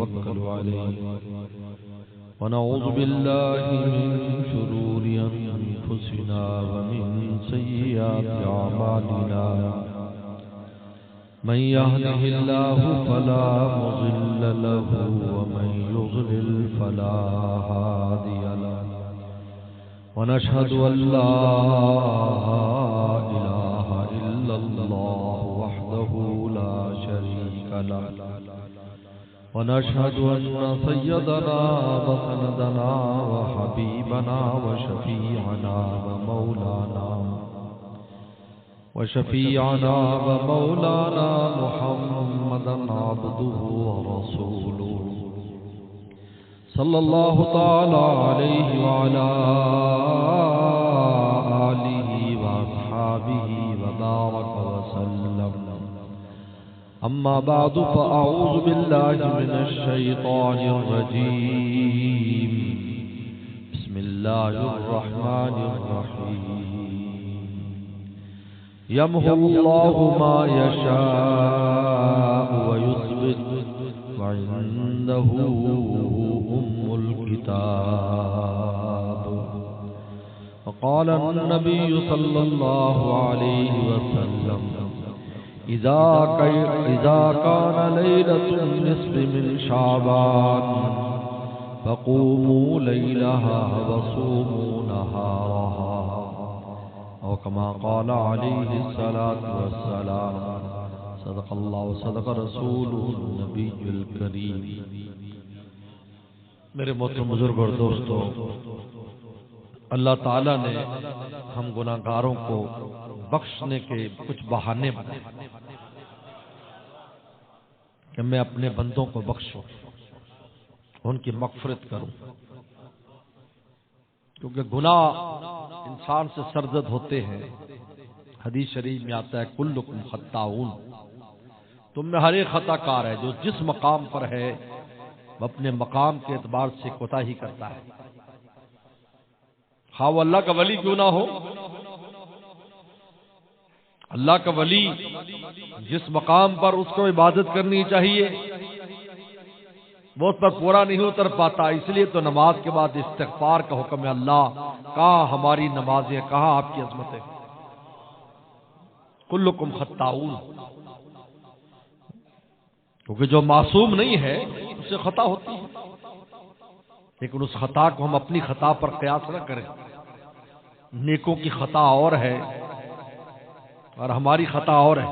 ونتوكل عليه ونعوذ بالله من شرور أنفسنا ومن سيئات أعمالنا من يهده الله فلا مضل له ومن يضلل فلا هادي له ونشهد أن لا إله إلا الله وحده لا شريك له ونشهد أن سيدنا وسندنا وحبيبنا وشفيعنا ومولانا محمدا عبده ورسوله صلى الله تعالى عليه وعلى آله وأصحابه وبارك وسلم أما بعد فأعوذ بالله من الشيطان الرجيم بسم الله الرحمن الرحيم يمحو الله ما يشاء ويثبت وعنده أم الكتاب وقال النبي صلى الله عليه وسلم إذا كان ليلة النصف من شعبان فقوموا ليلها وصوموا نهارها أو كما قال عليه الصلاة والسلام صدق الله وصدق رسوله النبي الكريم. میرے محترم بزرگ اور دوستو، اللہ تعالیٰ نے ہم گناہگاروں کو بخشنے کے کچھ بہانے بنائے کہ میں اپنے بندوں کو بخشوں، ان کی مغفرت کروں، کیونکہ گناہ انسان سے سرزد ہوتے ہیں. حدیث شریف میں آتا ہے کلکم خطاؤن، تم میں ہر ایک خطا کار ہے. جو جس مقام پر ہے وہ اپنے مقام کے اعتبار سے کوتاہی کرتا ہے، خواہ وہ اللہ کا ولی کیوں نہ ہو. اللہ کا ولی جس مقام پر اس کو عبادت کرنی چاہیے وہ اس پر پورا نہیں اتر پاتا. اس لیے تو نماز کے بعد استغفار کا حکم ہے. اللہ کہاں ہماری نمازیں، کہاں آپ کی عظمتیں. کلکم خطاؤن، کیونکہ جو معصوم نہیں ہے اس سے خطا ہوتی ہے، لیکن اس خطا کو ہم اپنی خطا پر قیاس نہ کریں. نیکوں کی خطا اور ہے اور ہماری خطا اور ہے.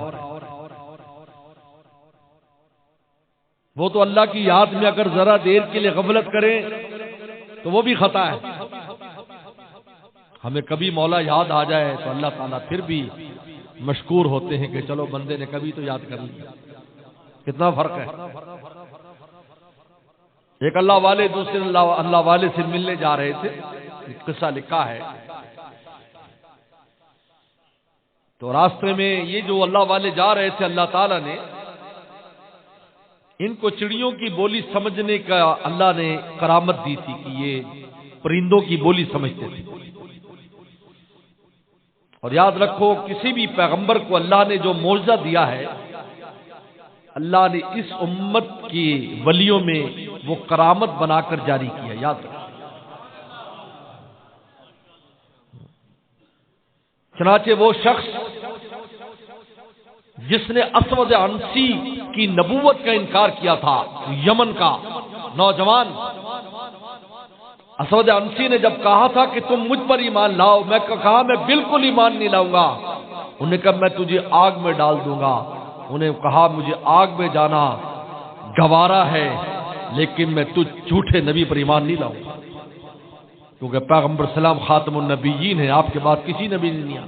وہ تو اللہ کی یاد میں اگر ذرا دیر کے لیے غفلت کریں تو وہ بھی خطا ہے. ہمیں کبھی مولا یاد آ جائے تو اللہ تعالیٰ پھر بھی مشکور ہوتے ہیں کہ چلو بندے نے کبھی تو یاد کر لیا. کتنا فرق ہے. ایک اللہ والے دوسرے اللہ والے سے ملنے جا رہے تھے. ایک قصہ لکھا ہے. تو راستے میں یہ جو اللہ والے جا رہے تھے، اللہ تعالیٰ نے ان کو چڑیوں کی بولی سمجھنے کا اللہ نے کرامت دی تھی کہ یہ پرندوں کی بولی سمجھتے تھے. اور یاد رکھو کسی بھی پیغمبر کو اللہ نے جو معجزہ دیا ہے اللہ نے اس امت کی ولیوں میں وہ کرامت بنا کر جاری کیا. یاد رکھو. چنانچہ وہ شخص جس نے اسود عنسی کی نبوت کا انکار کیا تھا، یمن کا نوجوان اسود عنسی نے جب کہا تھا کہ تم مجھ پر ایمان لاؤ، میں کہا میں بالکل ایمان نہیں لاؤں گا. انہوں نے کہا میں تجھے آگ میں ڈال دوں گا. انہیں کہا مجھے آگ میں جانا گوارا ہے لیکن میں تجھ جھوٹے نبی پر ایمان نہیں لاؤں گا، کیونکہ پیغمبر سلام خاتم النبیین ہیں، آپ کے بعد کسی نبی نہیں آیا.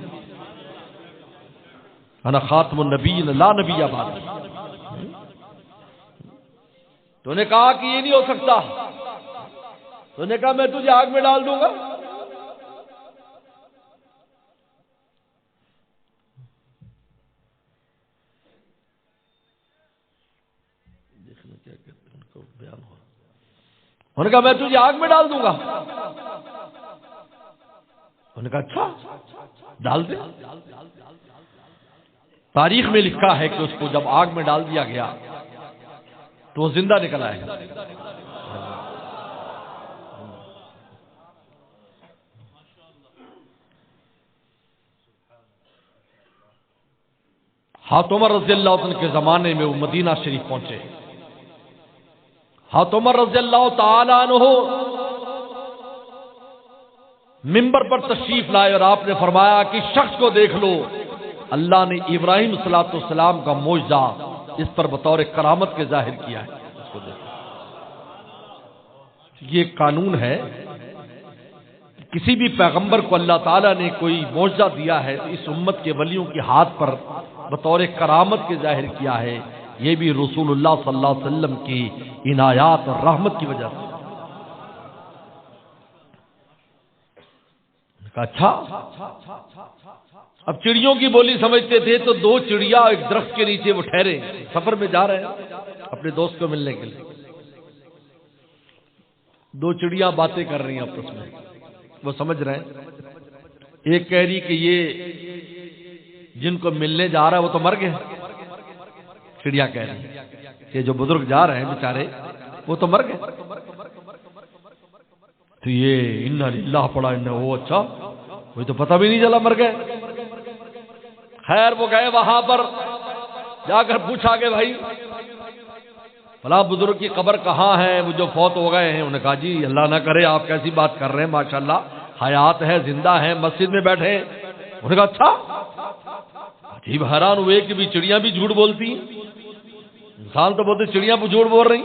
انا خاتم النبیین لا نبی بعد. تو نے کہا کہ یہ نہیں ہو سکتا. تو نے کہا میں تجھے آگ میں ڈال دوں گا. دیکھنا کیا کہتے ہیں ان کو بیان ہوا. انہوں نے کہا میں تجھے آگ میں ڈال دوں گا. انہوں نے کہا اچھا ڈال دے. تاریخ میں لکھا ہے کہ اس کو جب آگ میں ڈال دیا گیا تو وہ زندہ نکل آئے گا. حضرت عمر رضی اللہ عنہ کے زمانے میں وہ مدینہ شریف پہنچے. حضرت عمر رضی اللہ تعالی عنہ منبر پر تشریف لائے اور آپ نے فرمایا کہ شخص کو دیکھ لو، اللہ نے ابراہیم صلاۃ والسلام کا معجزہ اس پر بطور کرامت کے ظاہر کیا ہے. اس کو دیکھو. یہ قانون ہے کہ کسی بھی پیغمبر کو اللہ تعالیٰ نے کوئی معجزہ دیا ہے تو اس امت کے ولیوں کے ہاتھ پر بطور کرامت کے ظاہر کیا ہے. یہ بھی رسول اللہ صلی اللہ علیہ وسلم کی عنایات اور رحمت کی وجہ سے. اچھا، اب چڑیوں کی بولی سمجھتے تھے تو دو چڑیا ایک درخت کے نیچے وہ ٹھہرے، سفر میں جا رہے ہیں اپنے دوست کو ملنے کے لیے. دو چڑیا باتیں کر رہی ہیں آپس میں، وہ سمجھ رہے ہیں. ایک کہہ رہی کہ یہ جن کو ملنے جا رہا ہے وہ تو مر گئے. چڑیا کہہ رہی کہ جو بزرگ جا رہے ہیں بیچارے وہ تو مر گئے. تو یہ انا للہ پڑا وہ اچھا وہ تو پتہ بھی نہیں چلا مر گئے. خیر وہ گئے وہاں پر جا کر پوچھا کہ بھائی فلاں بزرگ کی قبر کہاں ہے، وہ جو فوت ہو گئے ہیں؟ انہوں نے کہا جی اللہ نہ کرے آپ کیسی بات کر رہے ہیں، ماشاءاللہ حیات ہے، زندہ ہیں، مسجد میں بیٹھے ہیں. انہوں نے کہا اچھا. عجیب حیران ہوئے کہ بھی چڑیاں بھی جھوٹ بولتی ہیں. انسان تو بولتے چڑیاں بھی جھوٹ بول رہی.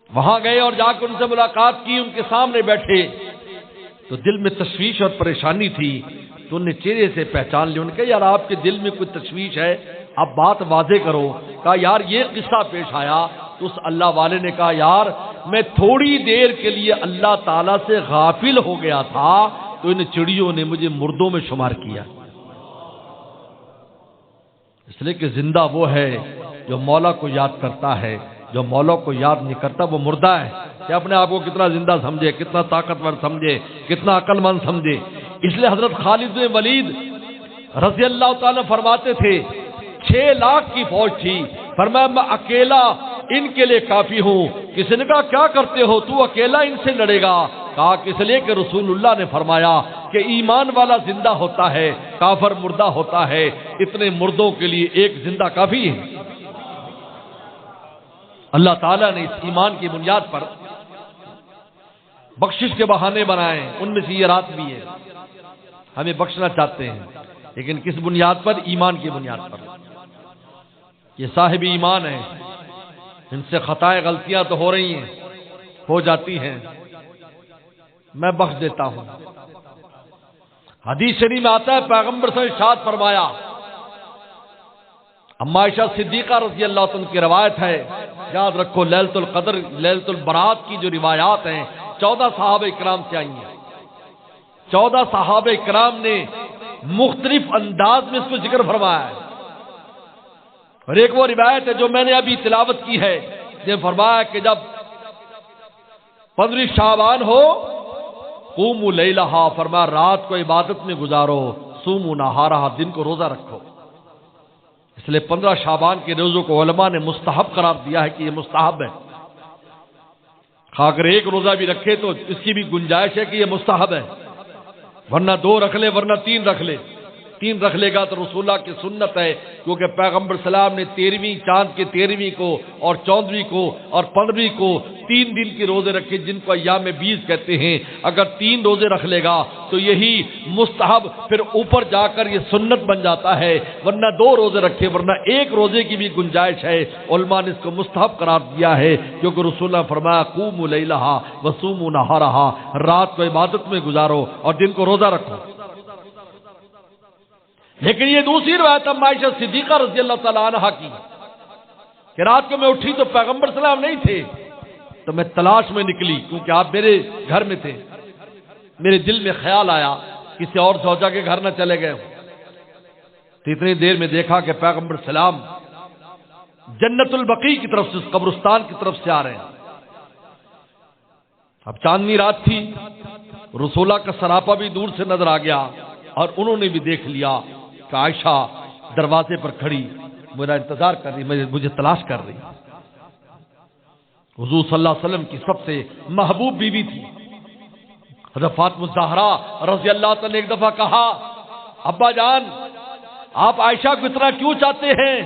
وہاں گئے اور جا کر ان سے ملاقات کی، ان کے سامنے بیٹھے تو دل میں تشویش اور پریشانی تھی تو انہوں نے چہرے سے پہچان لیا. انہوں نے کہا یار آپ کے دل میں کوئی تشویش ہے، اب بات واضح کرو. کہا یار یہ قصہ پیش آیا. تو اس اللہ والے نے کہا یار میں تھوڑی دیر کے لیے اللہ تعالیٰ سے غافل ہو گیا تھا تو ان چڑیوں نے مجھے مردوں میں شمار کیا. اس لیے کہ زندہ وہ ہے جو مولا کو یاد کرتا ہے، جو مولا کو یاد نہیں کرتا وہ مردہ ہے. کہ اپنے آپ کو کتنا زندہ سمجھے، کتنا طاقتور سمجھے، کتنا عقل مند سمجھے. اس لیے حضرت خالد بن ولید رضی اللہ تعالیٰ فرماتے تھے 6 لاکھ کی فوج تھی، فرمایا میں اکیلا ان کے لیے کافی ہوں. کسی نے کہا کیا کرتے ہو تو اکیلا ان سے لڑے گا؟ کہا کہ اس لیے کہ رسول اللہ نے فرمایا کہ ایمان والا زندہ ہوتا ہے، کافر مردہ ہوتا ہے. اتنے مردوں کے لیے ایک زندہ کافی ہے. اللہ تعالیٰ نے اس ایمان کی بنیاد پر بخشش کے بہانے بنائے، ان میں سے یہ رات بھی ہے. ہمیں بخشنا چاہتے ہیں لیکن کس بنیاد پر؟ ایمان کی بنیاد پر. یہ صاحب ایمان ہے، ان سے خطائیں غلطیاں تو ہو رہی ہیں، ہو جاتی ہیں، میں بخش دیتا ہوں. حدیث شریف میں آتا ہے پیغمبر سے ارشاد فرمایا، اما عائشہ صدیقہ رضی اللہ عنہ کی روایت ہے، یاد رکھو لیلۃ القدر لیلۃ البرات کی جو روایات ہیں 14 صحابہ کرام سے آئی ہیں. 14 صحابہ کرام نے مختلف انداز میں اس کو ذکر فرمایا ہے. اور ایک وہ روایت ہے جو میں نے ابھی تلاوت کی ہے، جس نے فرمایا کہ جب 15 شعبان ہو قوموا لیلہا، فرمایا رات کو عبادت میں گزارو، صوموا نہارہا، دن کو روزہ رکھو. اس لیے 15 شعبان کے روزوں کو علماء نے مستحب قرار دیا ہے کہ یہ مستحب ہے. اگر ایک روزہ بھی رکھے تو اس کی بھی گنجائش ہے کہ یہ مستحب ہے، ورنہ 2 رکھ لے، ورنہ 3 رکھ لے. 3 رکھ لے گا تو رسول اللہ کی سنت ہے، کیونکہ پیغمبر سلام نے 13ویں چاند کے 13ویں کو اور 14ویں کو اور 15ویں کو 3 دن کے روزے رکھے جن کو ایام 20 کہتے ہیں. اگر 3 روزے رکھ لے گا تو یہی مستحب پھر اوپر جا کر یہ سنت بن جاتا ہے، ورنہ 2 روزے رکھے، ورنہ 1 روزے کی بھی گنجائش ہے. علماء نے اس کو مستحب قرار دیا ہے کیونکہ رسول اللہ فرمایا قوموا لیلہا وصوموا نہارہا، رات کو عبادت میں گزارو اور دن کو روزہ رکھو. لیکن یہ دوسری روایت اما عائشہ صدیقہ رضی اللہ تعالیٰ عنہا کی کہ رات کو میں اٹھی تو پیغمبر سلام نہیں تھے، تو میں تلاش میں نکلی کیونکہ آپ میرے گھر میں تھے. میرے دل میں خیال آیا کسی اور زوجہ کے گھر نہ چلے گئے. تو اتنی دیر میں دیکھا کہ پیغمبر سلام جنت البقیع کی طرف سے، اس قبرستان کی طرف سے آ رہے ہیں. اب چاندنی رات تھی، رسولہ کا سراپا بھی دور سے نظر آ گیا اور انہوں نے بھی دیکھ لیا کہ عائشہ دروازے پر کھڑی میرا انتظار کر رہی، مجھے تلاش کر رہی. حضور صلی اللہ علیہ وسلم کی سب سے محبوب بیوی تھی حضرت فاطمہ الزہرا رضی اللہ تعالی نے ایک دفعہ کہا ابا جان آپ عائشہ کو اتنا کیوں چاہتے ہیں؟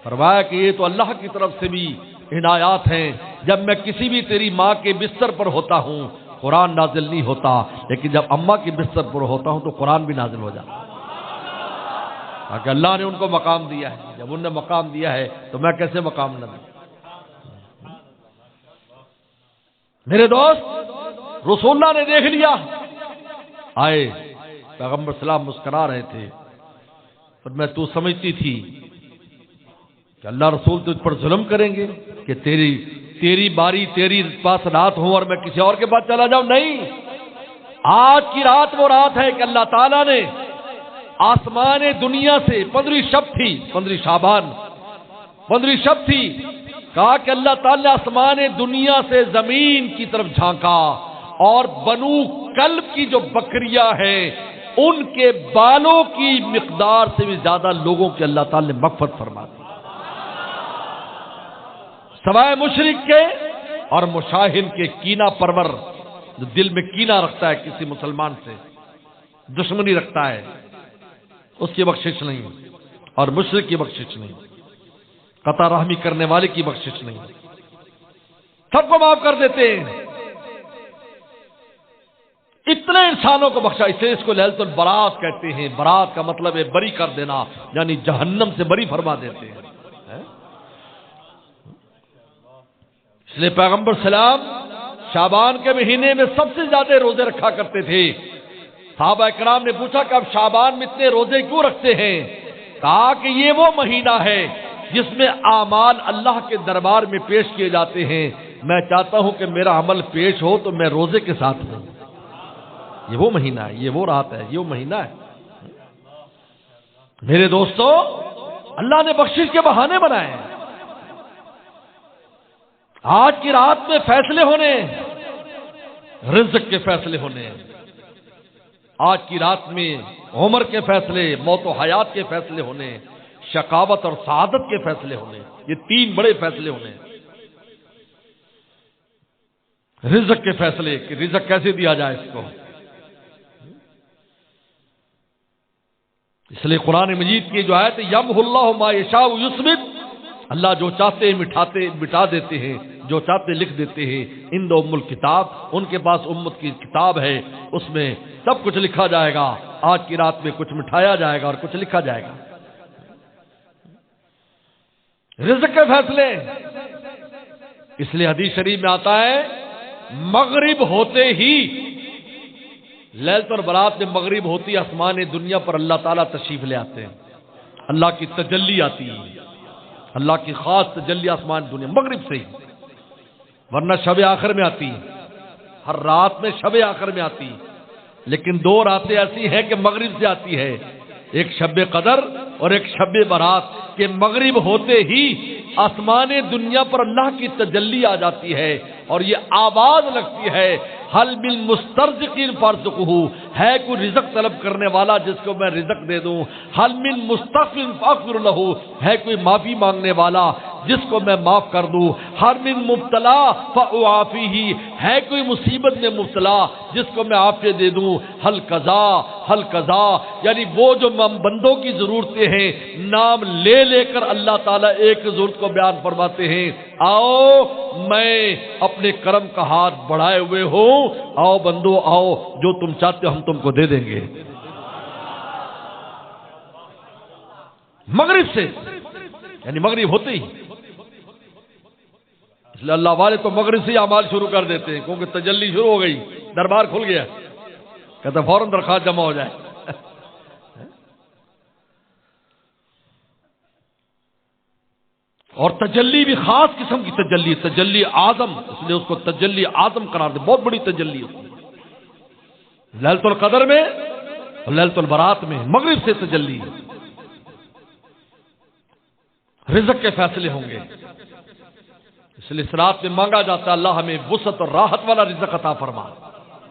فرمایا کہ یہ تو اللہ کی طرف سے بھی عنایات ہیں، جب میں کسی بھی تیری ماں کے بستر پر ہوتا ہوں قرآن نازل نہیں ہوتا، لیکن جب اماں کے بستر پر ہوتا ہوں تو قرآن بھی نازل ہو جاتا، تاکہ اللہ نے ان کو مقام دیا ہے، جب انہوں نے مقام دیا ہے تو میں کیسے مقام نہ دوں؟ میرے دوست رسول اللہ نے دیکھ لیا، آئے پیغمبر سلام مسکرا رہے تھے، پر میں تو سمجھتی تھی کہ اللہ رسول تجھ پر ظلم کریں گے کہ تیری باری تیری پاس رات ہوں اور میں کسی اور کے پاس چلا جاؤں؟ نہیں، آج کی رات وہ رات ہے کہ اللہ تعالیٰ نے آسمان دنیا سے 15 شب تھی، 15 شعبان 15 شب تھی، کہا کہ اللہ تعالیٰ نے آسمان دنیا سے زمین کی طرف جھانکا اور بنو کلب کی جو بکریاں ہیں ان کے بالوں کی مقدار سے بھی زیادہ لوگوں کے اللہ تعالیٰ نے مغفرت فرما دی، سوائے مشرک کے اور مشاہن کے کینہ پرور، جو دل میں کینہ رکھتا ہے کسی مسلمان سے، دشمنی رکھتا ہے، اس کی بخشش نہیں، اور مشرک کی بخشش نہیں، قطع رحمی کرنے والے کی بخشش نہیں، سب کو معاف کر دیتے ہیں، اتنے انسانوں کو بخشا، اس لیے اس کو لیلۃ البراۃ کہتے ہیں، برات کا مطلب ہے بری کر دینا، یعنی جہنم سے بری فرما دیتے ہیں۔ اس لیے پیغمبر سلام شعبان کے مہینے میں سب سے زیادہ روزے رکھا کرتے تھے، صحابہ کرام نے پوچھا کہ اب شعبان میں اتنے روزے کیوں رکھتے ہیں؟ کہا کہ یہ وہ مہینہ ہے جس میں اعمال اللہ کے دربار میں پیش کیے جاتے ہیں، میں چاہتا ہوں کہ میرا عمل پیش ہو تو میں روزے کے ساتھ ہوں، یہ وہ مہینہ ہے، یہ وہ رات ہے، یہ وہ مہینہ ہے۔ میرے دوستو اللہ نے بخشش کے بہانے بنائے ہیں، آج کی رات میں فیصلے ہونے، رزق کے فیصلے ہونے، آج کی رات میں عمر کے فیصلے، موت و حیات کے فیصلے ہونے، شقاوت اور سعادت کے فیصلے ہونے، یہ 3 بڑے فیصلے ہونے، رزق کے فیصلے کہ رزق کیسے دیا جائے اس کو۔ اس لیے قرآن مجید کی جو آیت یمحو اللہ ما یشاء یثبت، اللہ جو چاہتے ہیں مٹا دیتے ہیں، جو چاہتے لکھ دیتے ہیں، ان دو ام الکتاب، ان کے پاس امت کی کتاب ہے، اس میں سب کچھ لکھا جائے گا، آج کی رات میں کچھ مٹھایا جائے گا اور کچھ لکھا جائے گا۔ رزق کے فیصلے، اس لیے حدیث شریف میں آتا ہے مغرب ہوتے ہی، لیلۃ البراۃ میں مغرب ہوتی آسمان دنیا پر اللہ تعالیٰ تشریف لے آتے ہیں، اللہ کی تجلی آتی ہے، اللہ کی خاص تجلی آسمان دنیا مغرب سے ہی، ورنہ شب آخر میں آتی ہے، ہر رات میں شب آخر میں آتی ہے، لیکن 2 راتیں ایسی ہیں کہ مغرب سے آتی ہے، ایک شب قدر اور ایک شب برات، کہ مغرب ہوتے ہی آسمان دنیا پر اللہ کی تجلی آ جاتی ہے اور یہ آواز لگتی ہے حل بالمسترزق فارزقہ، ہے کوئی رزق طلب کرنے والا جس کو میں رزق دے دوں، حل من مستغفر فاغفر لہ، ہے کوئی معافی مانگنے والا جس کو میں معاف کر دوں، حل من مبتلا فاعافیہ، ہے کوئی مصیبت میں مبتلا جس کو میں عافیت دے دوں، حل قضا، یعنی وہ جو بندوں کی ضرورتیں ہیں نام لے لے کر اللہ تعالیٰ ایک ضرورت کو بیان فرماتے ہیں، آؤ میں اپنے کرم کا ہاتھ بڑھائے ہوئے ہوں، آؤ بندو آؤ، جو تم چاہتے ہو ہم تم کو دے دیں گے۔ مغرب سے، یعنی مغرب ہوتے ہی، اس لیے اللہ والے تو مغرب سے ہی اعمال شروع کر دیتے ہیں، کیونکہ تجلی شروع ہو گئی، دربار کھل گیا، کہتے فوراً درخواست جمع ہو جائے۔ اور تجلی بھی خاص قسم کی تجلی، تجلی اعظم، اس لیے اس کو تجلی اعظم قرار دے، بہت بڑی تجلی ہے لیلۃ القدر میں اور لیلۃ البراۃ میں، مغرب سے تجلی ہے۔ رزق کے فیصلے ہوں گے، اس لیے اس رات میں مانگا جاتا ہے اللہ ہمیں وسعت اور راحت والا رزق عطا فرما،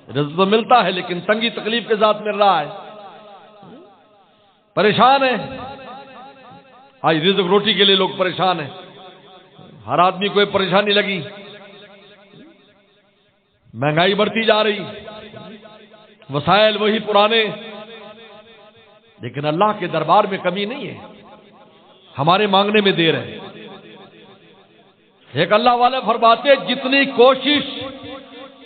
رزق تو ملتا ہے لیکن تنگی تکلیف کے ساتھ مل رہا ہے، پریشان ہے، آج رزق روٹی کے لیے لوگ پریشان ہیں، ہر آدمی کو یہ پریشانی لگی، مہنگائی بڑھتی جا رہی، وسائل وہی پرانے، لیکن اللہ کے دربار میں کمی نہیں ہے، ہمارے مانگنے میں دیر ہے۔ ایک اللہ والے فرماتے ہیں جتنی کوشش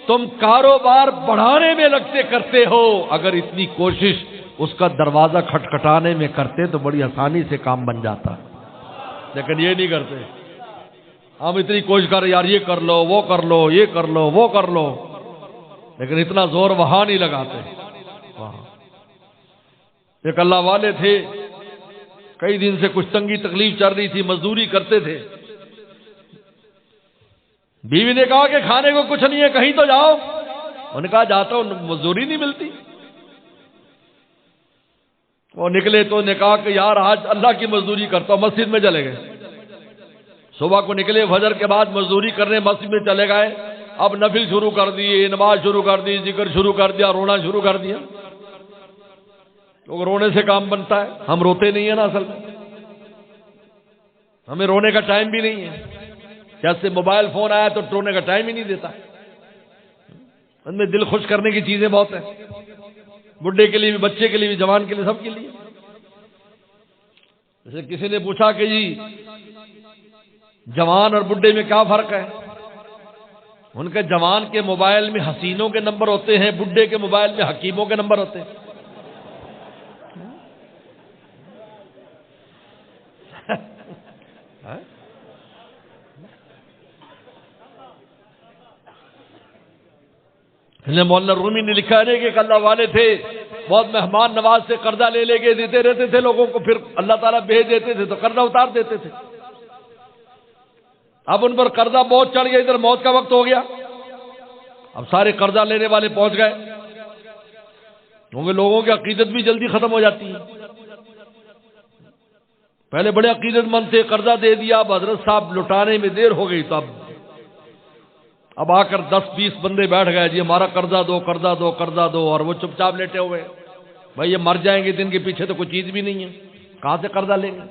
تم کاروبار بڑھانے میں لگتے کرتے ہو، اگر اتنی کوشش اس کا دروازہ کھٹکھٹانے میں کرتے تو بڑی آسانی سے کام بن جاتا، لیکن یہ نہیں کرتے۔ ہم اتنی کوشش کر رہے یار یہ کر لو، وہ کر لو، یہ کر لو، وہ کر لو، لیکن اتنا زور وہاں نہیں لگاتے۔ وہاں ایک اللہ والے تھے، کئی دن سے کچھ تنگی تکلیف چل رہی تھی، مزدوری کرتے تھے۔ بیوی نے کہا کہ کھانے کو کچھ نہیں ہے، کہیں تو جاؤ۔ انہوں نے کہا جاتا ہوں، مزدوری نہیں ملتی۔ وہ نکلے تو نے کہا کہ یار آج اللہ کی مزدوری کرتا ہوں، مسجد میں چلے گئے۔ صبح کو نکلے، فجر کے بعد مزدوری کرنے مسجد میں چلے گئے۔ اب نفل شروع کر دیے، نماز شروع کر دی، ذکر شروع کر دیا، رونا شروع کر دیا۔ کیونکہ رونے سے کام بنتا ہے، ہم روتے نہیں ہیں نا، اصل میں ہمیں رونے کا ٹائم بھی نہیں ہے۔ جیسے موبائل فون آیا تو رونے کا ٹائم ہی نہیں دیتا، ان میں دل خوش کرنے کی چیزیں بہت ہیں، بڈھے کے لیے بھی، بچے کے لیے بھی، جوان کے لیے، سب کے لیے۔ جیسے کسی نے پوچھا کہ جی جوان اور بڈھے میں کیا فرق ہے؟ ان کے جوان کے موبائل میں حسینوں کے نمبر ہوتے ہیں، بڈھے کے موبائل میں حکیموں کے نمبر ہوتے ہیں۔ مولانا رومی نے لکھا ہے کہ ایک اللہ والے تھے، بہت مہمان نواز سے قرضہ لے لے کے دیتے رہتے تھے لوگوں کو، پھر اللہ تعالیٰ بھیج دیتے تھے تو قرضہ اتار دیتے تھے۔ اب ان پر قرضہ بہت چڑھ گیا، ادھر موت کا وقت ہو گیا، اب سارے قرضہ لینے والے پہنچ گئے، کیونکہ لوگوں کی عقیدت بھی جلدی ختم ہو جاتی ہے۔ پہلے بڑے عقیدت مند تھے، قرضہ دے دیا، اب حضرت صاحب لٹانے میں دیر ہو گئی تو اب آ کر 10-20 بندے بیٹھ گئے، جی ہمارا قرضہ دو، قرضہ دو، قرضہ دو، اور وہ چپ چاپ لیٹے ہوئے۔ بھائی یہ مر جائیں گے، دن کے پیچھے تو کوئی چیز بھی نہیں ہے، کہاں سے قرضہ لیں گے؟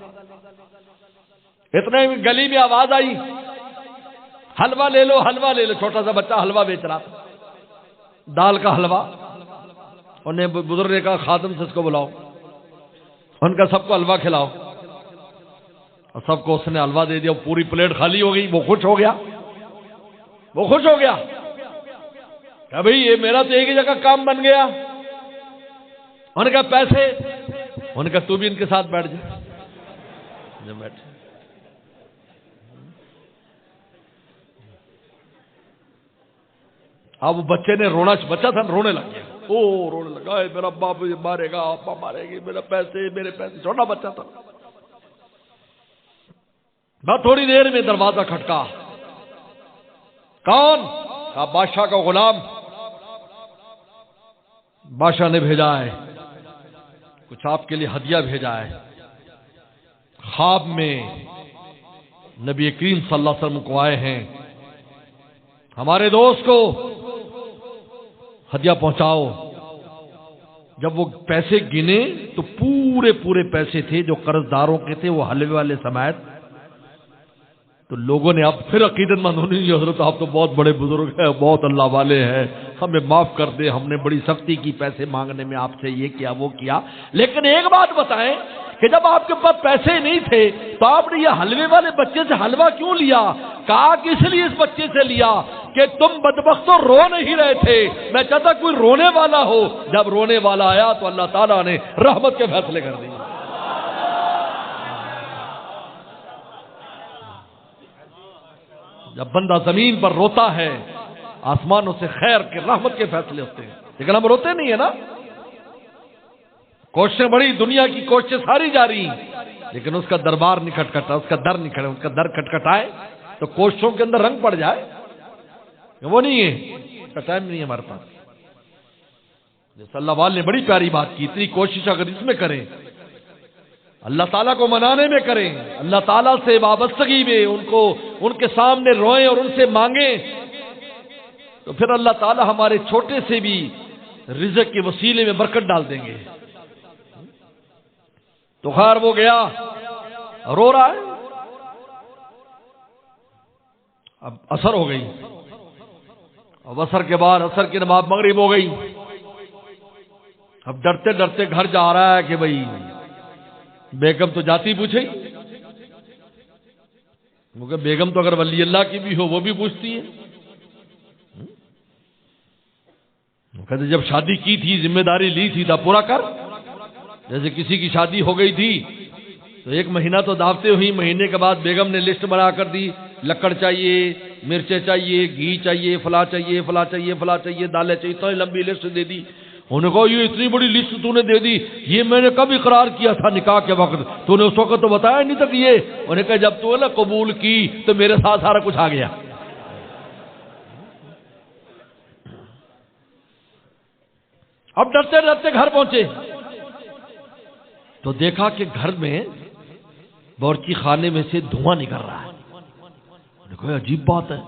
اتنے میں گلی میں آواز آئی، حلوہ لے لو، حلوہ لے لو۔ چھوٹا سا بچہ حلوہ بیچ رہا تھا، دال کا حلوہ۔ انہیں بزرگ نے کہا خادم سے اس کو بلاؤ، ان کا سب کو حلوہ کھلاؤ، اور سب کو اس نے حلوہ دے دیا، پوری پلیٹ خالی ہو گئی۔ وہ خوش ہو گیا، وہ خوش ہو گیا کہ بھئی یہ میرا تو ایک ہی جگہ کام بن گیا۔ ان کا پیسے، ان کا تو بھی ان کے ساتھ بیٹھ جا، بیٹھ۔ اب بچے نے رونا، بچہ تھا رونے لگ گیا، او رونے لگا، میرا باپ مارے گا، ابا مارے گی، میرے پیسے، میرے پیسے۔ چھوٹا بچہ تھا۔ بس تھوڑی دیر میں دروازہ کھٹکا، کون؟ کہا بادشاہ کا غلام۔ بادشاہ نے بھیجا ہے، کچھ آپ کے لیے ہدیہ بھیجا ہے۔ خواب میں نبی کریم صلی اللہ علیہ وسلم کو آئے ہیں، ہمارے دوست کو ہدیہ پہنچاؤ۔ جب وہ پیسے گنے تو پورے پیسے تھے جو قرض داروں کے تھے، وہ حلوے والے سمیت۔ تو لوگوں نے اب پھر عقیدت مند ہونے کی، حضرت آپ تو بہت بڑے بزرگ ہیں، بہت اللہ والے ہیں، ہمیں معاف کر دیں، ہم نے بڑی سختی کی پیسے مانگنے میں، آپ سے یہ کیا وہ کیا۔ لیکن ایک بات بتائیں کہ جب آپ کے پاس پیسے نہیں تھے تو آپ نے یہ حلوے والے بچے سے حلوہ کیوں لیا؟ کہا کہ اس لیے اس بچے سے لیا کہ تم بدبختوں رو نہیں رہے تھے، میں چاہتا کوئی رونے والا ہو۔ جب رونے والا آیا تو اللہ تعالیٰ نے رحمت کے فیصلے کر دیے۔ جب بندہ زمین پر روتا ہے، آسمانوں سے خیر کے رحمت کے فیصلے ہوتے ہیں، لیکن ہم روتے نہیں ہیں نا۔ کوششیں بڑی، دنیا کی کوششیں ساری جاری، لیکن اس کا دربار نہیں کھٹکھٹا، اس کا در نہیں کھڑے، اس کا در کھٹکھٹائے تو کوششوں کے اندر رنگ پڑ جائے، وہ نہیں ہے، اس کا ٹائم نہیں ہے ہمارے پاس۔ جیسے اللہ والے نے بڑی پیاری بات کی، اتنی کوشش اگر اس میں کریں، اللہ تعالیٰ کو منانے میں کریں، اللہ تعالیٰ سے وابستگی میں ان کے سامنے روئیں اور ان سے مانگیں، تو پھر اللہ تعالیٰ ہمارے چھوٹے سے بھی رزق کے وسیلے میں برکت ڈال دیں گے۔ تو خیر وہ گیا، رو رہا ہے، اب عصر ہو گئی، اب عصر کے بعد عصر کی نماز مغرب ہو گئی. اب ڈرتے ڈرتے گھر جا رہا ہے کہ بھائی بیگم تو جاتی پوچھے، کیونکہ بیگم تو اگر ولی اللہ کی بھی ہو وہ بھی پوچھتی ہے. کہتے جب شادی کی تھی ذمہ داری لی تھی تھا پورا کر. جیسے کسی کی شادی ہو گئی تھی تو 1 مہینہ تو دعوتیں ہوئی، مہینے کے بعد بیگم نے لسٹ بنا کر دی، لکڑ چاہیے، مرچیں چاہیے، گھی چاہیے، فلاں چاہیے، فلاں چاہیے، فلاں چاہیے، دالیں چاہیے، اتنی لمبی لسٹ دے دی. انہوں نے کہا یہ اتنی بڑی لسٹ تو نے دے دی، یہ میں نے کب اقرار کیا تھا نکاح کے وقت، تو نے اس وقت تو بتایا نہیں تھا کہ یہ. انہوں نے کہا جب تو نے قبول کی تو میرے ساتھ سارا کچھ آ گیا. اب ڈرتے ڈرتے گھر پہنچے تو دیکھا کہ گھر میں باورچی خانے میں سے دھواں نکل رہا ہے. دیکھو عجیب بات ہے،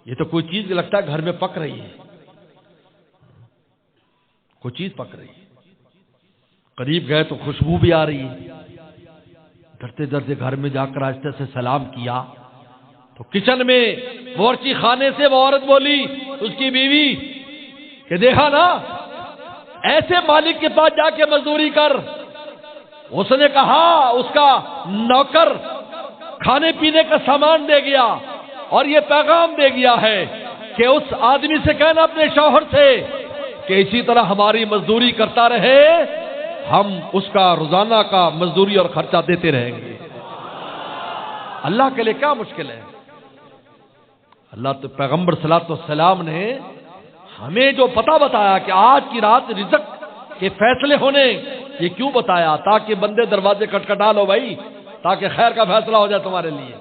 یہ تو کوئی چیز لگتا ہے گھر میں پک رہی ہے، کوئی چیز پک رہی ہے. قریب گئے تو خوشبو بھی آ رہی ہے. ڈرتے ڈرتے گھر میں جا کر آہستہ سے سلام کیا تو کچن میں باورچی خانے سے وہ عورت بولی، اس کی بیوی، کہ دیکھا نا ایسے مالک کے پاس جا کے مزدوری کر. اس نے کہا اس کا نوکر کھانے پینے کا سامان دے گیا اور یہ پیغام دے گیا ہے کہ اس آدمی سے کہنا اپنے شوہر سے کہ اسی طرح ہماری مزدوری کرتا رہے، ہم اس کا روزانہ کا مزدوری اور خرچہ دیتے رہیں گے. اللہ کے لیے کیا مشکل ہے. اللہ تو پیغمبر صلی اللہ علیہ وسلم نے ہمیں جو پتہ بتایا کہ آج کی رات رزق کے فیصلے ہونے، یہ کیوں بتایا؟ تاکہ بندے دروازے کٹکھٹا لو بھائی، تاکہ خیر کا فیصلہ ہو جائے تمہارے لیے.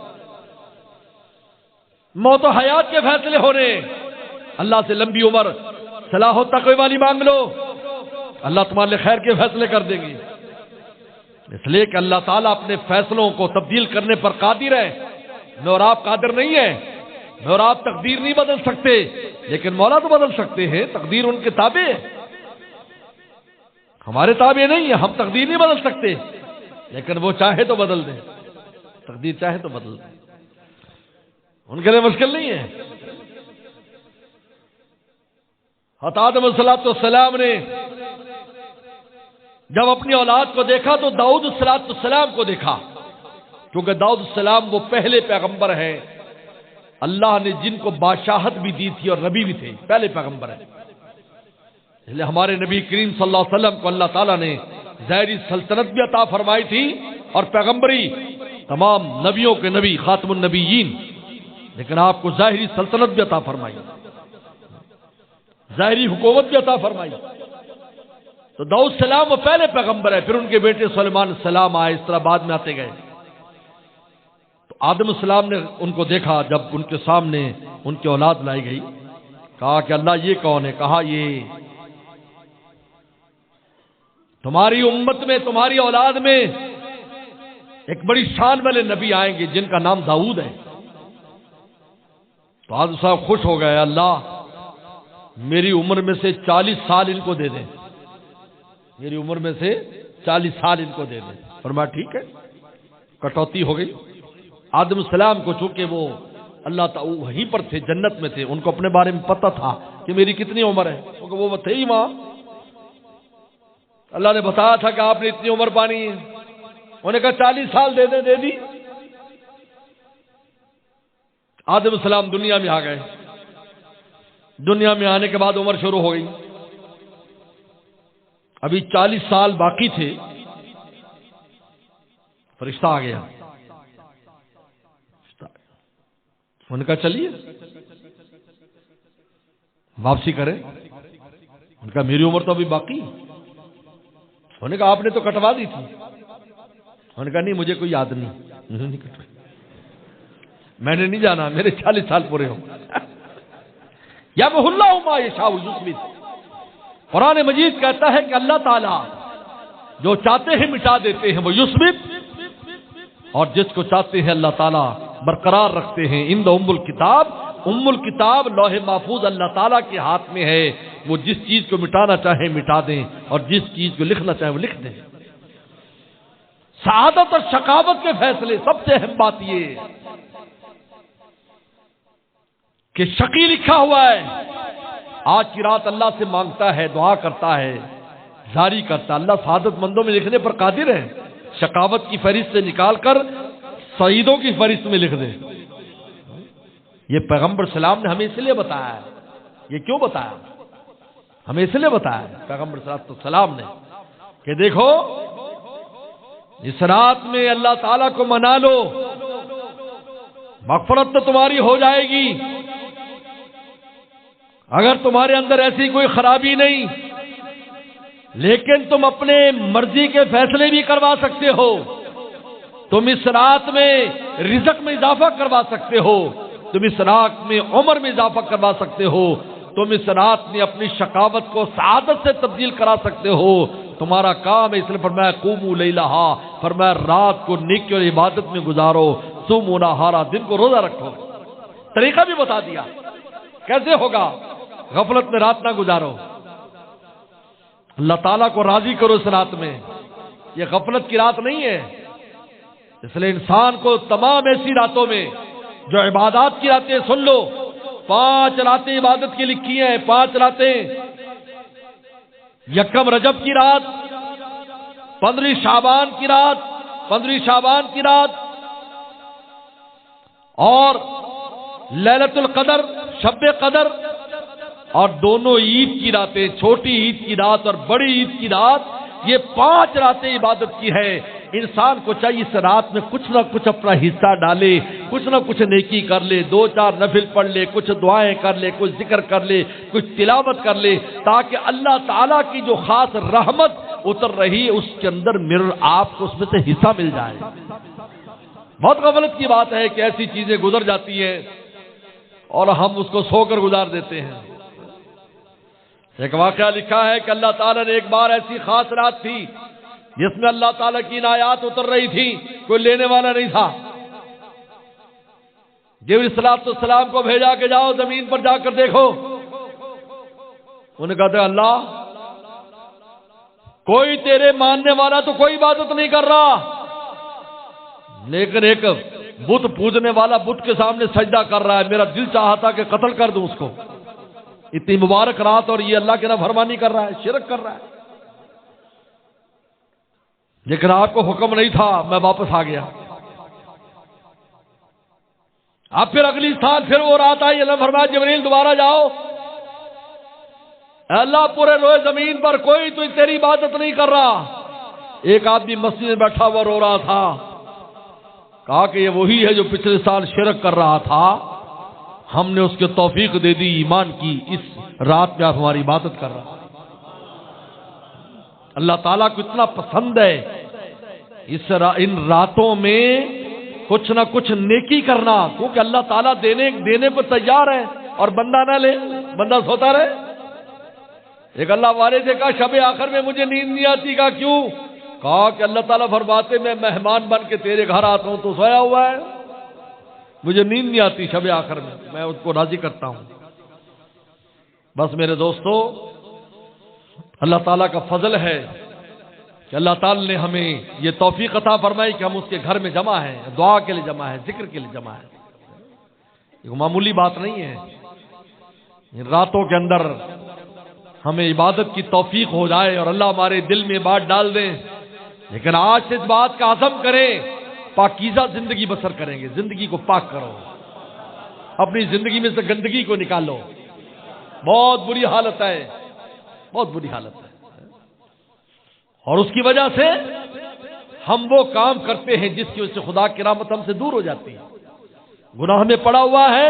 موت و حیات کے فیصلے ہونے، اللہ سے لمبی عمر، صلاح و تقوی والی مانگ لو، اللہ تمہارے لیے خیر کے فیصلے کر دیں گے. اس لیے کہ اللہ تعالیٰ اپنے فیصلوں کو تبدیل کرنے پر قادر ہے. میں اور آپ قادر نہیں ہے، میں اور آپ تقدیر نہیں بدل سکتے، لیکن مولا تو بدل سکتے ہیں. تقدیر ان کے تابع ہے، ہمارے تابع نہیں ہے. ہم تقدیر نہیں بدل سکتے، لیکن وہ چاہے تو بدل دیں، تقدیر چاہے تو بدل دیں. ان کے لیے مشکل نہیں ہے. حضرت آدم علیہ السلام نے جب اپنی اولاد کو دیکھا تو داؤد علیہ السلام کو دیکھا، کیونکہ داؤد علیہ السلام وہ پہلے پیغمبر ہیں اللہ نے جن کو بادشاہت بھی دی تھی اور نبی بھی تھے، پہلے پیغمبر ہیں. اس لیے ہمارے نبی کریم صلی اللہ علیہ وسلم کو اللہ تعالیٰ نے ظاہری سلطنت بھی عطا فرمائی تھی اور پیغمبری، تمام نبیوں کے نبی، خاتم النبیین، لیکن آپ کو ظاہری سلطنت بھی عطا فرمائی، ظاہری حکومت بھی عطا فرمائی. تو داؤد السلام وہ پہلے پیغمبر ہے، پھر ان کے بیٹے سلیمان السلام آئے، اس طرح بعد میں آتے گئے. تو آدم السلام نے ان کو دیکھا جب ان کے سامنے ان کی اولاد لائی گئی، کہا کہ اللہ یہ کون ہے؟ کہا یہ تمہاری امت میں، تمہاری اولاد میں ایک بڑی شان والے نبی آئیں گے جن کا نام داؤد ہے. تو آدم صاحب خوش ہو گئے، اللہ میری عمر میں سے 40 سال ان کو دے دیں، میری عمر میں سے 40 سال ان کو دے دیں. فرمایا ٹھیک ہے، کٹوتی ہو گئی. آدم السلام کو چونکہ وہ اللہ تعالیٰ وہیں پر تھے، جنت میں تھے، ان کو اپنے بارے میں پتہ تھا کہ میری کتنی عمر ہے، کیونکہ وہ تھے ہی وہاں. اللہ نے بتایا تھا کہ آپ نے اتنی عمر پانی ہے. انہوں نے کہا 40 سال دے دیں، دے دی. آدم السلام دنیا میں آ گئے. دنیا میں آنے کے بعد عمر شروع ہو گئی. ابھی 40 سال باقی تھے، فرشتہ آ گیا. انہوں نے کہا چلیے واپسی کریں. ان کا میری عمر تو ابھی باقی. انہوں نے کہا آپ نے تو کٹوا دی تھی. انہوں نے کہا نہیں مجھے کوئی یاد نہیں کٹوائی، میں نے نہیں جانا، میرے 40 سال پورے ہوں. یا وہ اللہ ما یشاء یثبت. قرآن مجید کہتا ہے کہ اللہ تعالیٰ جو چاہتے ہیں مٹا دیتے ہیں، وہ یثبت، اور جس کو چاہتے ہیں اللہ تعالیٰ برقرار رکھتے ہیں. عند ام الکتاب، ام الکتاب لوح محفوظ اللہ تعالیٰ کے ہاتھ میں ہے. وہ جس چیز کو مٹانا چاہے مٹا دیں اور جس چیز کو لکھنا چاہے وہ لکھ دیں. سعادت اور شقاوت کے فیصلے، سب سے اہم بات یہ کہ شقی لکھا ہوا ہے، آج کی رات اللہ سے مانگتا ہے، دعا کرتا ہے، جاری کرتا ہے، اللہ سعادت مندوں میں لکھنے پر قادر ہے، شقاوت کی فہرست سے نکال کر سعیدوں کی فہرست میں لکھ دے۔ یہ پیغمبر سلام نے ہمیں اس لیے بتایا ہے، یہ کیوں بتایا؟ ہمیں اس لیے بتایا ہے پیغمبر سلام نے کہ دیکھو اس رات میں اللہ تعالیٰ کو منا لو، مغفرت تو تمہاری ہو جائے گی۔ اگر تمہارے اندر ایسی کوئی خرابی نہیں، لیکن تم اپنے مرضی کے فیصلے بھی کروا سکتے ہو، تم اس رات میں رزق میں اضافہ کروا سکتے ہو، تم اس رات میں عمر میں اضافہ کروا سکتے ہو، تم اس رات میں اپنی شقاوت کو سعادت سے تبدیل کرا سکتے ہو، تمہارا کام ہے۔ اس لیے فرمایا قوموا لیلھا، فرمایا رات کو نیکی اور عبادت میں گزارو، صوموا نہارا، دن کو روزہ رکھو۔ طریقہ بھی بتا دیا کیسے ہوگا، غفلت میں رات نہ گزارو، اللہ تعالیٰ کو راضی کرو اس رات میں۔ یہ غفلت کی رات نہیں ہے، اس لیے انسان کو تمام ایسی راتوں میں جو عبادات کی راتیں، سن لو 5 راتیں عبادت کی لکھی ہیں، 5 راتیں، یکم رجب کی رات، 15 شعبان کی رات، 15 شعبان کی رات، اور لیلۃ القدر، شب قدر، اور دونوں عید کی راتیں، چھوٹی عید کی رات اور بڑی عید کی رات، یہ 5 راتیں عبادت کی ہے۔ انسان کو چاہیے اس رات میں کچھ نہ کچھ اپنا حصہ ڈالے، کچھ نہ کچھ نیکی کر لے، 2-4 نفل پڑھ لے، کچھ دعائیں کر لے، کچھ ذکر کر لے، کچھ تلاوت کر لے، تاکہ اللہ تعالیٰ کی جو خاص رحمت اتر رہی اس کے اندر مرر آپ کو اس میں سے حصہ مل جائے۔ بہت غفلت کی بات ہے کہ ایسی چیزیں گزر جاتی ہیں اور ہم اس کو سو کر گزار دیتے ہیں۔ ایک واقعہ لکھا ہے کہ اللہ تعالیٰ نے ایک بار ایسی خاص رات تھی جس میں اللہ تعالیٰ کی عنایات اتر رہی تھی، کوئی لینے والا نہیں تھا۔ جبرائیل السلام کو بھیجا کہ جاؤ زمین پر جا کر دیکھو۔ انہوں نے کہا تھا اللہ کوئی تیرے ماننے والا تو کوئی عبادت نہیں کر رہا، لیکن ایک بت پوجنے والا بت کے سامنے سجدہ کر رہا ہے، میرا دل چاہا تھا کہ قتل کر دوں اس کو، اتنی مبارک رات اور یہ اللہ کی نافرمانی کر رہا ہے، شرک کر رہا ہے، لیکن آپ کو حکم نہیں تھا، میں واپس آ گیا۔ اب پھر اگلی سال پھر وہ رات آئی، اللہ فرمایا جبریل دوبارہ جاؤ، اے اللہ پورے روئے زمین پر کوئی تو تیری عبادت نہیں کر رہا۔ ایک آدمی مسجد میں بیٹھا ہوا رو رہا تھا، کہا کہ یہ وہی ہے جو پچھلے سال شرک کر رہا تھا، ہم نے اس کے توفیق دے دی، ایمان کی، اس رات میں آپ ہماری عبادت کر رہا۔ اللہ تعالیٰ کو اتنا پسند ہے ان راتوں میں کچھ نہ کچھ نیکی کرنا، کیونکہ اللہ تعالیٰ دینے پر تیار ہے اور بندہ نہ لے، بندہ سوتا رہے۔ ایک اللہ والے سے کہا شب آخر میں مجھے نیند نہیں آتی، کہا کیوں؟ کہا کہ اللہ تعالیٰ فرماتے میں مہمان بن کے تیرے گھر آتا ہوں تو سویا ہوا ہے، مجھے نیند نہیں آتی شب آخر میں اس کو راضی کرتا ہوں۔ بس میرے دوستو، اللہ تعالیٰ کا فضل ہے کہ اللہ تعالیٰ نے ہمیں یہ توفیق عطا فرمائی کہ ہم اس کے گھر میں جمع ہیں، دعا کے لیے جمع ہے، ذکر کے لیے جمع ہے۔ یہ معمولی بات نہیں ہے، ان راتوں کے اندر ہمیں عبادت کی توفیق ہو جائے اور اللہ ہمارے دل میں بات ڈال دیں، لیکن آج سے اس بات کا عزم کریں، پاکیزہ زندگی بسر کریں گے، زندگی کو پاک کرو، اپنی زندگی میں سے گندگی کو نکالو، بہت بری حالت ہے، بہت بری حالت ہے، اور اس کی وجہ سے ہم وہ کام کرتے ہیں جس کی وجہ سے خدا کی رحمت ہم سے دور ہو جاتی ہے۔ گناہ میں پڑا ہوا ہے،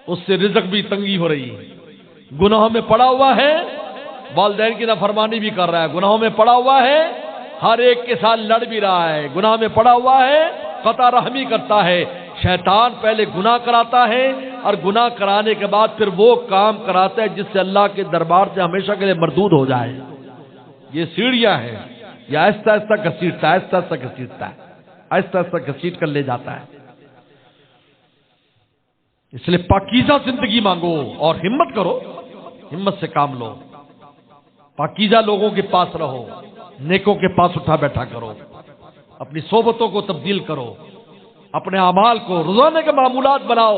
اس سے رزق بھی تنگی ہو رہی ہے، گناہ میں پڑا ہوا ہے، والدین کی نافرمانی بھی کر رہا ہے، گناہوں میں پڑا ہوا ہے، ہر ایک کے ساتھ لڑ بھی رہا ہے، گناہ میں پڑا ہوا ہے، قطع رحمی کرتا ہے۔ شیطان پہلے گناہ کراتا ہے اور گناہ کرانے کے بعد پھر وہ کام کراتا ہے جس سے اللہ کے دربار سے ہمیشہ کے لیے مردود ہو جائے۔ یہ سیڑھیاں ہیں، یہ آہستہ آہستہ گھسیٹتا ہے، آہستہ آہستہ گھسیٹتا ہے، آہستہ آہستہ گھسیٹ کر لے جاتا ہے۔ اس لیے پاکیزہ زندگی مانگو اور ہمت کرو، ہمت سے کام لو، پاکیزہ لوگوں کے پاس رہو، نیکوں کے پاس اٹھا بیٹھا کرو، اپنی صحبتوں کو تبدیل کرو، اپنے اعمال کو روزانہ کے معمولات بناؤ،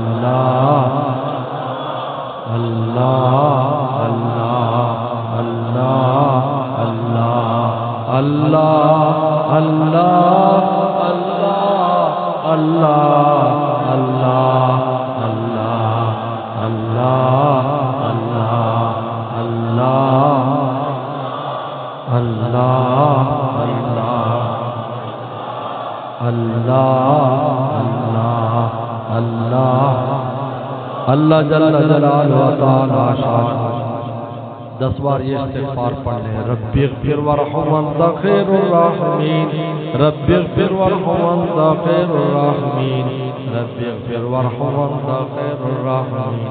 اللہ جل جلالہ تعالی شان 10 بار یہ استغفار پڑھ لیں رب اغفر وارحم وانت خیر الراحمین رب اغفر وارحم وانت خیر الراحمین رب اغفر وارحم وانت خیر الراحمین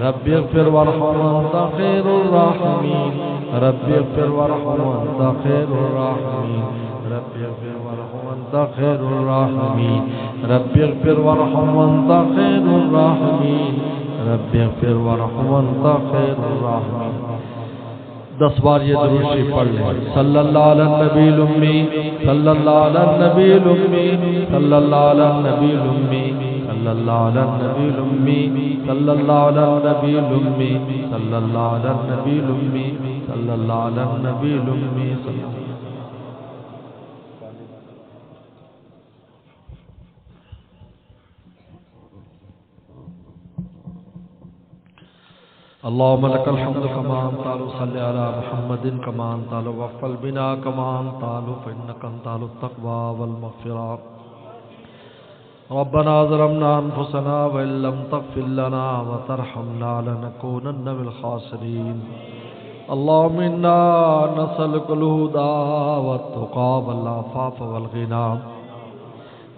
رب اغفر وارحم وانت خیر الراحمین رب اغفر وارحم وانت خیر الراحمین رب اغفر وارحم وانت خیر الراحمین رب اغفر وارحم وانت خیر الراحمین رب اغفر وارحم وانت خیر الراحمین 10 بار یہ درود شریف پڑھ لیں صلی اللہ علی النبی الامی صلی اللہ علی النبی الامی صلی اللہ علی النبی الامی صلی اللہ علی النبی الامی صلی اللہ علی النبی الامی صلی اللہ علی النبی الامی صلی اللہ علی النبی الامی اللهم لك الحمد كما أنت صل على محمد كما أنت وفل بنا كما أنت فإنك أنت التقوى والمغفرة ربنا ظلمنا أنفسنا وإن لم تغفر لنا وترحمنا لنكونن من الخاسرين اللهم إنا نسألك الهدى والتقى والعفاف والغنى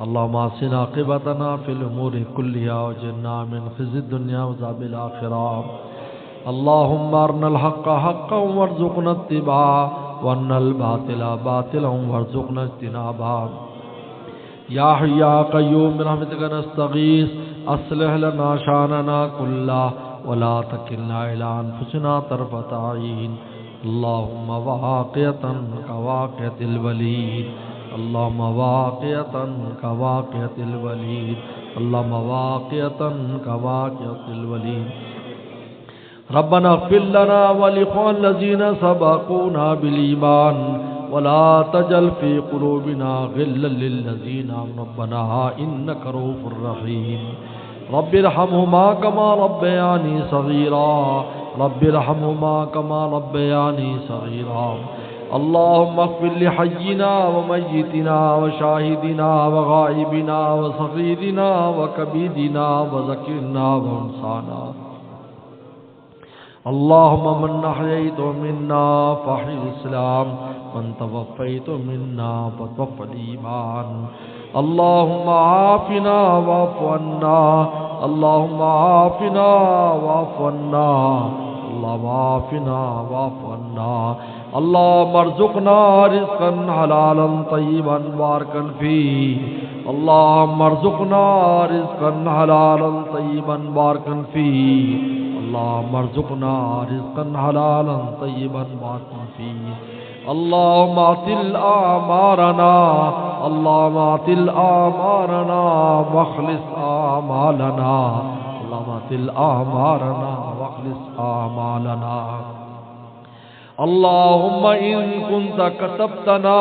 اللهم أحسن عاقبتنا في الأمور كلها وأجرنا من خزي الدنيا وعذاب الآخرة اللهم ارنا الحق حقا وارزقنا اتباعه وارنا الباطل باطلا وارزقنا اجتنابه يا حي يا قيوم برحمتك نستغيث اصلح لنا شاننا كله ولا تكلنا الى انفسنا طرفة عين اللهم واقعة كواقعة الوليد اللهم واقعة كواقعة الوليد اللهم واقعة كواقعة الوليد ربنا اغفر لنا ولإخواننا الذين سبقونا بالإيمان ولا تجعل في قلوبنا غلا للذين آمنوا ربنا إنك رؤوف رحيم رب ارحمهما كما ربياني صغيرا رب ارحمهما كما ربياني صغيرا اللهم اغفر لحينا وميتنا وشاهدنا وغائبنا وصغيرنا وكبيرنا وذكرنا وانسانا اللهم من أحييت منا فأحيي الإسلام من توفيت منا فتوفى الإيمان اللهم عافنا واعف عنا اللهم عافنا واعف عنا اللهم عافنا واعف عنا اللهم ارزقنا رزقا حلالا طيبا باركا فيه اللهم ارزقنا رزقا حلالا طيبا باركا فيه اللهم ارزقنا رزقا حلالا طيبا باركا فيه اللهم اعطل آمارنا اللهم اعطل آمارنا واخلص آمالنا اللهم اعطل آمارنا واخلص آمالنا اللهم إن كنت كتبتنا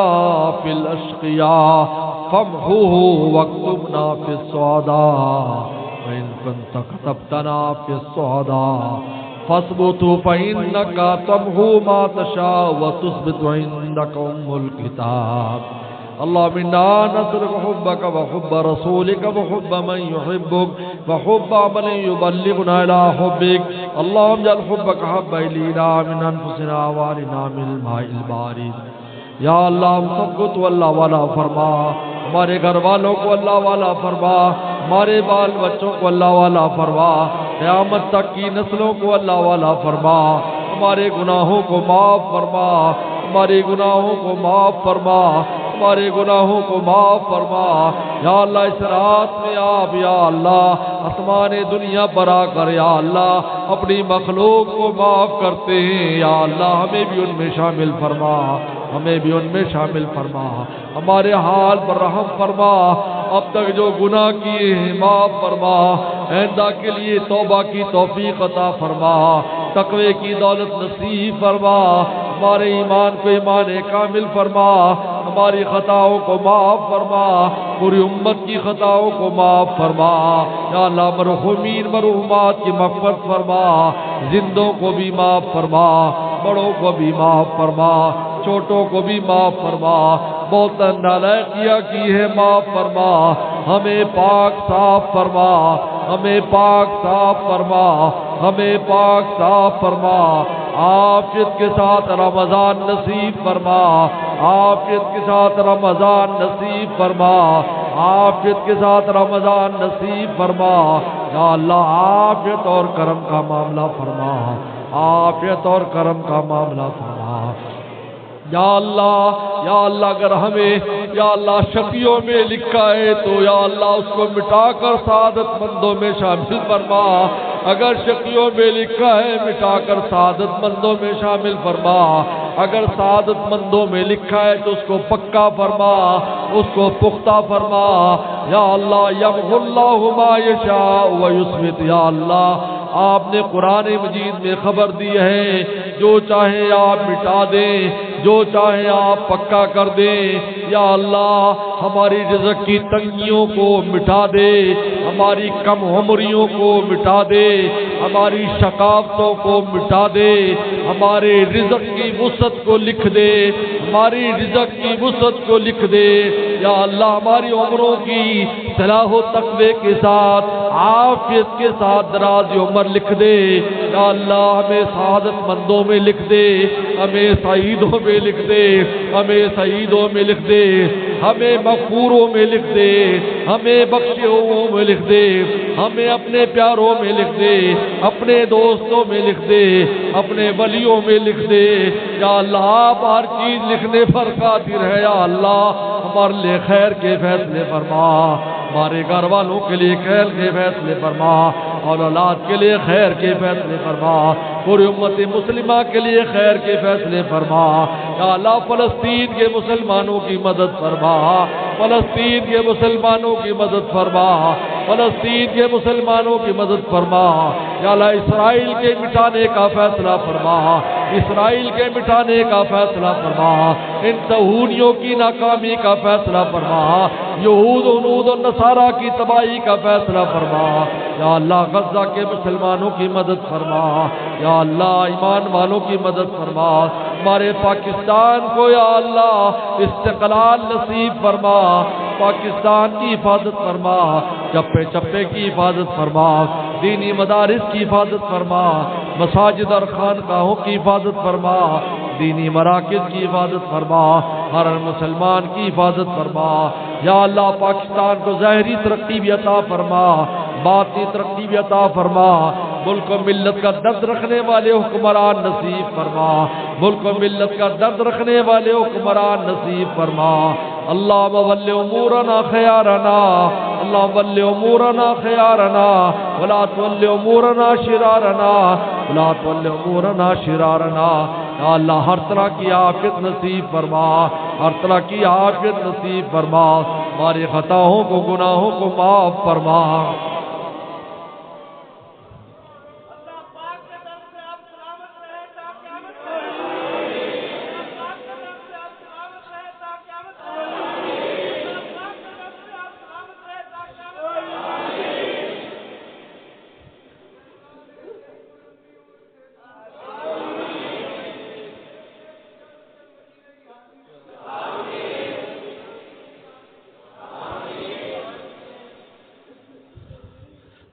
في الأشقياء فامحوه واكتبنا في السعداء وإن كنت كتبتنا في السعداء فاثبتوا فإنك تمحو ما تشاء وتثبت عندك الكتاب اللهم إنا نسألك حبك وحب رسولك وحب من يحبك وحب عمل يبلغنا إلى حبك اللهم اجعل حبك حب إلينا من أنفسنا وأهلنا من الماء البارد یا اللہ ہم سب کو تو اللہ والا فرما ہمارے گھر والوں کو اللہ والا فرما ہمارے بال بچوں کو اللہ والا فرما قیامت تک کی نسلوں کو اللہ والا فرما ہمارے گناہوں کو معاف فرما ہمارے گناہوں کو معاف فرما ہمارے گناہوں کو معاف فرما یا اللہ اس رات میں آپ یا اللہ آسمان دنیا پر آ کر یا اللہ اپنی مخلوق کو معاف کرتے ہیں یا اللہ ہمیں بھی ان میں شامل فرما ہمیں بھی ان میں شامل فرما ہمارے حال پر رحم فرما اب تک جو گناہ کیے ہیں معاف فرما آئندہ کے لیے توبہ کی توفیق عطا فرما تقوی کی دولت نصیب فرما ہمارے ایمان کو ایمان کامل فرما ہماری خطاؤں کو معاف فرما پوری امت کی خطاؤں کو معاف فرما یا اللہ مرحومین مرحومات کی مغفرت فرما زندوں کو بھی معاف فرما بڑوں کو بھی معاف فرما چھوٹوں کو بھی معاف فرما بہت نالائقیاں کی ہے معاف فرما ہمیں پاک صاف فرما ہمیں پاک صاف فرما، ہمیں پاک صاف فرما، عافیت کے ساتھ رمضان نصیب فرما، عافیت کے ساتھ رمضان نصیب فرما، عافیت کے ساتھ رمضان نصیب فرما۔ یا اللہ عافیت اور کرم کا معاملہ فرما، عافیت اور کرم کا معاملہ فرما۔ یا اللہ اگر ہمیں یا اللہ شقیوں میں لکھا ہے تو یا اللہ اس کو مٹا کر سعادت مندوں میں شامل فرما، اگر شقیوں میں لکھا ہے مٹا کر سعادت مندوں میں شامل فرما، اگر سعادت مندوں میں لکھا ہے تو اس کو پکا فرما، اس کو پختہ فرما۔ یا اللہ یمحو اللہ ما یشاء ویثبت، یا اللہ آپ نے قرآن مجید میں خبر دی ہے جو چاہے آپ مٹا دیں، جو چاہے آپ پکا کر دیں۔ یا اللہ ہماری رزق کی تنگیوں کو مٹا دے، ہماری کم عمریوں کو مٹا دے، ہماری شقاوتوں کو مٹا دے، ہمارے رزق کی وسعت کو لکھ دے، ہماری رزق کی وسعت کو لکھ دے۔ یا اللہ ہماری عمروں کی صلاح و تقوی کے ساتھ عافیت کے ساتھ دراز عمر لکھ دے۔ یا اللہ ہمیں سعادت مندوں میں لکھ دے، ہمیں سعیدوں میں لکھ دے، ہمیں سعیدوں میں لکھ دے، ہمیں مغفوروں میں لکھ دے، ہمیں بخشے ہوئوں میں لکھ دے، ہمیں اپنے پیاروں میں لکھ دے، اپنے دوستوں میں لکھ دے، اپنے ولیوں میں لکھ دے۔ یا اللہ آپ ہر چیز لکھنے پر قادر ہے۔ یا اللہ ہمارے لیے خیر کے فیصلے فرما، ہمارے گھر والوں کے لیے خیر کے فیصلے فرما، اور اولاد کے لیے خیر کے فیصلے فرما، پوری امت مسلمہ کے لیے خیر کے فیصلے فرما۔ یا اللہ فلسطین کے مسلمانوں کی مدد فرما، فلسطین کے مسلمانوں کی مدد فرما، فلسطین کے مسلمانوں کی مدد فرما۔ یا اللہ اسرائیل کے مٹانے کا فیصلہ فرما، اسرائیل کے مٹانے کا فیصلہ فرما، ان صہیونیوں کی ناکامی کا فیصلہ فرما، یہود ونود و نصارہ کی تباہی کا فیصلہ فرما۔ یا اللہ غزہ کے مسلمانوں کی مدد فرما، یا اللہ ایمان والوں کی مدد فرما، ہمارے پاکستان کو یا اللہ استقلال نصیب فرما، پاکستان کی حفاظت فرما، چپے چپے کی حفاظت فرما، دینی مدارس کی حفاظت فرما، مساجد اور خانقاہوں کی حفاظت فرما، دینی مراکز کی حفاظت فرما، ہر مسلمان کی حفاظت فرما۔ یا اللہ پاکستان کو ظاہری ترقی بھی عطا فرما، باطنی ترقی بھی عطا فرما، ملک و ملت کا درد رکھنے والے حکمران نصیب فرما، ملک و ملت کا درد رکھنے والے حکمران نصیب فرما۔ اللہم ولی امورنا خیارنا، اللہم ولی امورنا خیارنا، ولا تولی امورنا شرارنا، ولا تولی امورنا شرارنا۔ یا اللہ ہر طرح کی عافیت نصیب فرما، ہر طرح کی عافیت نصیب فرما، ہماری خطاؤں کو گناہوں کو معاف فرما۔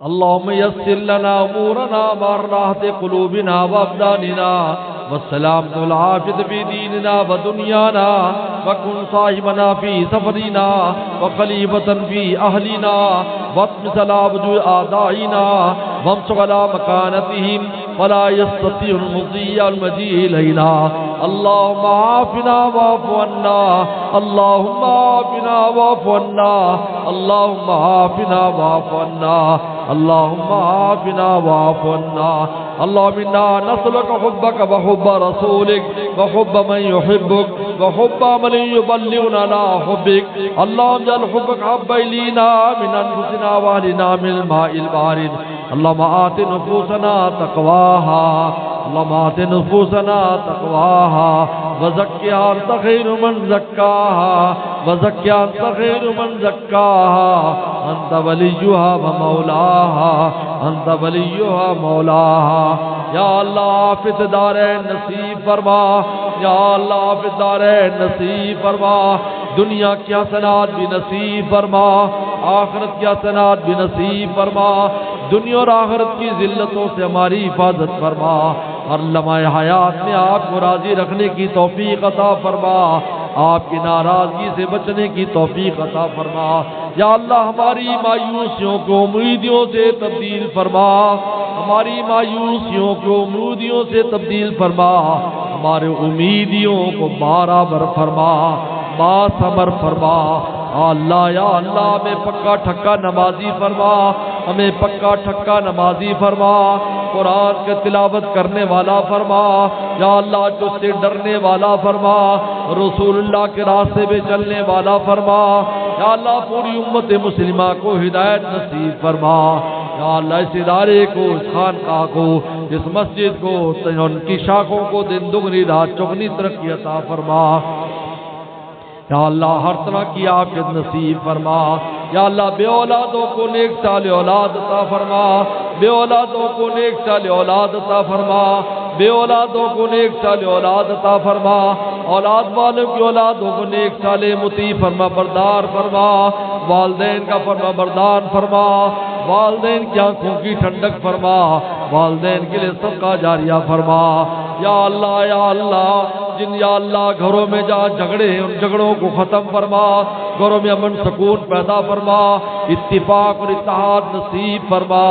اللهم يسر لنا امورنا وراحة قلوبنا وابداننا والسلامة والعافية في ديننا ودنيانا، وكن صاحبنا في سفرنا وخليفة في اهلنا، واطمس على وجوه اعدائنا وامسك على مكانتهم ولا يستطيع المضي المجيء الينا۔ اللهم عافنا واعف عنا، اللهم عافنا واعف عنا، اللهم عافنا واعف عنا، اللهم عافنا واعف عنا۔ اللهم انا نسألك حبك وحب رسولك وحب من يحبك وحب من يبلغنا على حبك۔ اللهم اجعل حبك حب إلينا من أنفسنا وأهلنا من الماء البارد۔ اللهم آت نفوسنا تقواها، اللهم آت نفوسنا تقواها وزكها أنت خير من زكاها، وزكها أنت خير من زكاها، أنت وليها ومولاها، أنت وليها مولاها۔ یا اللہ آفت دارین نصیب فرما، یا اللہ آفت دارین نصیب فرما، دنیا کی حسنات بھی نصیب فرما، آخرت کی حسنات بھی نصیب فرما، دنیا اور آخرت کی ذلتوں سے ہماری حفاظت فرما، ہر لمحہ حیات میں آپ کو راضی رکھنے کی توفیق عطا فرما، آپ کی ناراضگی سے بچنے کی توفیق عطا فرما۔ یا اللہ ہماری مایوسیوں کو امیدوں سے تبدیل فرما، ہماری مایوسیوں کو امیدوں سے تبدیل فرما، ہمارے امیدوں کو برابر فرما، باثمر فرما۔ اللہ یا اللہ ہمیں پکا ٹھکا نمازی فرما، ہمیں پکا ٹھکا نمازی فرما، قرآن کے تلاوت کرنے والا فرما، یا اللہ تجھ سے ڈرنے والا فرما، رسول اللہ کے راستے پہ چلنے والا فرما، یا اللہ پوری امت مسلمہ کو ہدایت نصیب فرما، یا اللہ اس ادارے کو، اس خانقاہ کو، اس مسجد کو، ان کی شاخوں کو دن دگنی رات چگنی ترقی عطا فرما، یا اللہ ہر طرح کی عافیت نصیب فرما، یا اللہ بے اولادوں کو نیک صالح اولاد عطا فرما، بے اولادوں کو نیک صالح اولاد عطا فرما، بے اولادوں کو نیک صالح اولاد عطا فرما، اولاد والوں کی اولادوں کو نیک صالح مطیع فرما بردار فرما، والدین کا فرما بردار فرما، والدین کی آنکھوں کی ٹھنڈک فرما، والدین کے لیے صدقہ جاریہ فرما، یا اللہ جن یا اللہ گھروں میں جہاں جھگڑے ہیں ان جھگڑوں کو ختم فرما، گھروں میں امن سکون پیدا فرما، اتفاق اور اتحاد نصیب فرما،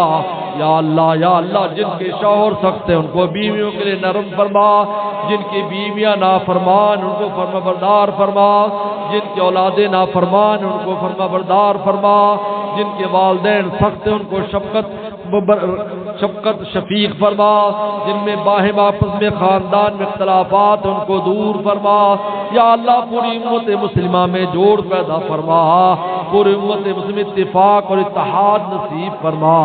یا اللہ جن کے شوہر سخت ہیں ان کو بیویوں کے لیے نرم فرما، جن کی بیویاں نافرمان ان کو فرما بردار فرما، جن کی اولادیں نافرمان ان کو فرما بردار فرما، جن کے والدین سخت ہیں ان کو شفقت شفیق فرما، جن میں باہم آپس میں خاندان میں اختلافات ان کو دور فرما، یا اللہ پوری امت مسلمہ میں جوڑ پیدا فرما، پوری امت مسلم اتفاق اور اتحاد نصیب فرما،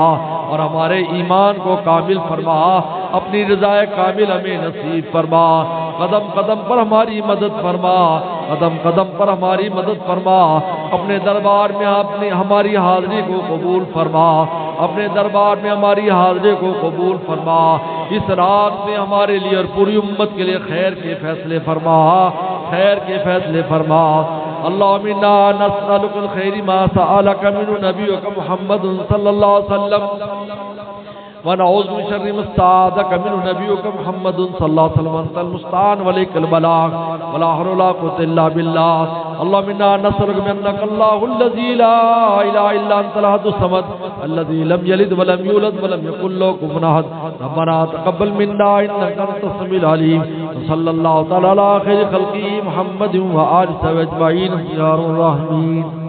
اور ہمارے ایمان کو کامل فرما، اپنی رضا کامل ہمیں نصیب فرما، قدم قدم پر ہماری مدد فرما، قدم قدم پر ہماری مدد فرما، اپنے دربار میں اپنی ہماری حاضری کو قبول فرما، اپنے دربار میں ہماری حاضری کو قبول فرما، اس رات میں ہمارے لیے اور پوری امت کے لیے خیر کے فیصلے فرما، خیر کے فیصلے فرما۔ اللہم انا نسألک الخیر ما سألک من نبیک محمد صلی اللہ علیہ وسلم ونعوذ من شر ما استعاذک من نبیک محمد صلی اللہ علیہ وسلم، انت المستعان ولیک البلاغ ولا حول ولا قوة الا باللہ۔ اللہم انا نسألک بانک اللہ الذی لا الہ الا انت الاحد الصمد الذی لم یلد ولم یولد ولم یکن له کفوا احد، ربنا تقبل منا انک انت السمیع العلیم، صلی اللہ تعالی علی خیر خلقہ محمد و آلہ اجمعین یا الراحمین۔